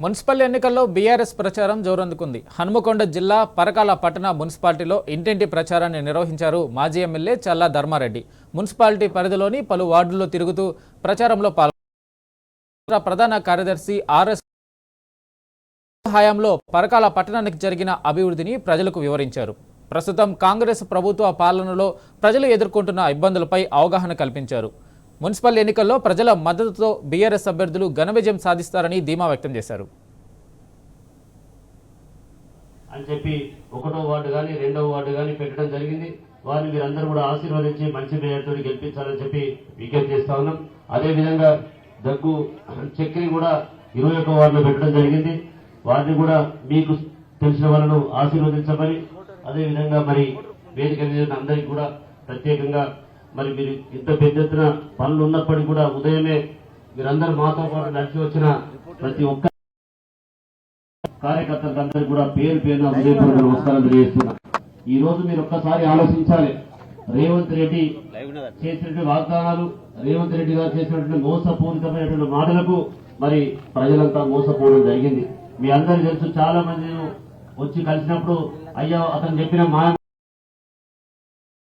Municipal ఎన్నికల్లో BRS ప్రచారం జోరందుకుంది. హనుమకొండ జిల్లా పరకాల పట్టణ మున్సిపాలిటీలో ఇంటింటి ప్రచారాన్ని నిర్వహించారు మాజీ ఎమ్మెల్యే చల్లా ధర్మారెడ్డి. మున్సిపాలిటీ పరిధిలోని పలు వార్డుల్లో తిరుగుతూ ప్రచారంలో పాల్గొన్నారు. ప్రధాన కార్యదర్శి ఆర్ఎస్ హయాంలో పరకాల పట్టణానికి జరిగిన అభివృద్ధిని ప్రజలకు వివరించారు. ప్రస్తుతం కాంగ్రెస్ ప్రభుత్వ పాలనలో ప్రజలు ఎదుర్కొంటున్న ఇబ్బందులపై అవగాహన కల్పించారు. మున్సిపల్ ఎన్నికల్లో ప్రజల మద్దతుతో బీఆర్ఎస్ అభ్యర్థులు ఘన విజయం సాధిస్తారని ధీమా వ్యక్తం చేశారు. అని చెప్పి 1వ వార్డు కానీ 2వ వార్డు కానీ పెట్టడం జరిగింది. వారిని మీరందరూ కూడా ఆశీర్వదించి మంచి మేయర్తో గెలిపించాలని చెప్పి విజ్ఞప్తి చేస్తా ఉన్నాం. అదేవిధంగా దగ్గు చక్రి కూడా 21వ వార్డులో పెట్టడం జరిగింది. వారిని కూడా మీకు తెలిసిన వాళ్ళను ఆశీర్వదించమని, అదేవిధంగా మరి వేదిక మీద అందరికీ కూడా ప్రత్యేకంగా మరి మీరు ఇంత పెద్ద ఎత్తున పనులు ఉన్నప్పటికీ కూడా ఉదయమే మీరందరూ మాతో పాటు నడిచి వచ్చిన ప్రతి ఒక్క కార్యకర్తలకు అందరికీ కూడా పేరు పేరున హృదయపూర్వక నమస్కారం తెలియజేస్తున్నా. ఈ రోజు మీరు ఒక్కసారి ఆలోచించాలి. రేవంత్ రెడ్డి చేసినటువంటి వాగ్దానాలు, రేవంత్ రెడ్డి గారు చేసినటువంటి మోసపూరితమైనటువంటి మాటలకు మరి ప్రజలంతా మోసపోవడం జరిగింది. మీ అందరికీ తెలుసు, చాలా మంది వచ్చి కలిసినప్పుడు అయ్యా అతను చెప్పిన మాయ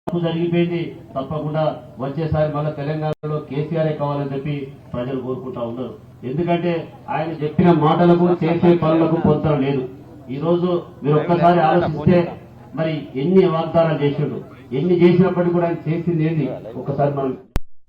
జరిగిపోయింది, తప్పకుండా వచ్చేసారి మళ్ళీ తెలంగాణలో కేసీఆర్ కావాలని చెప్పి ప్రజలు కోరుకుంటా ఉన్నారు. ఎందుకంటే ఆయన చెప్పిన మాటలకు చేసే పనులకు పొంతన లేదు. ఈ రోజు మీరు ఒక్కసారి ఆలోచిస్తే మరి ఎన్ని వాగ్దానాలు చేసిండు, ఎన్ని చేసినప్పటికీ కూడా ఆయన చేసింది ఏంది ఒక్కసారి మనం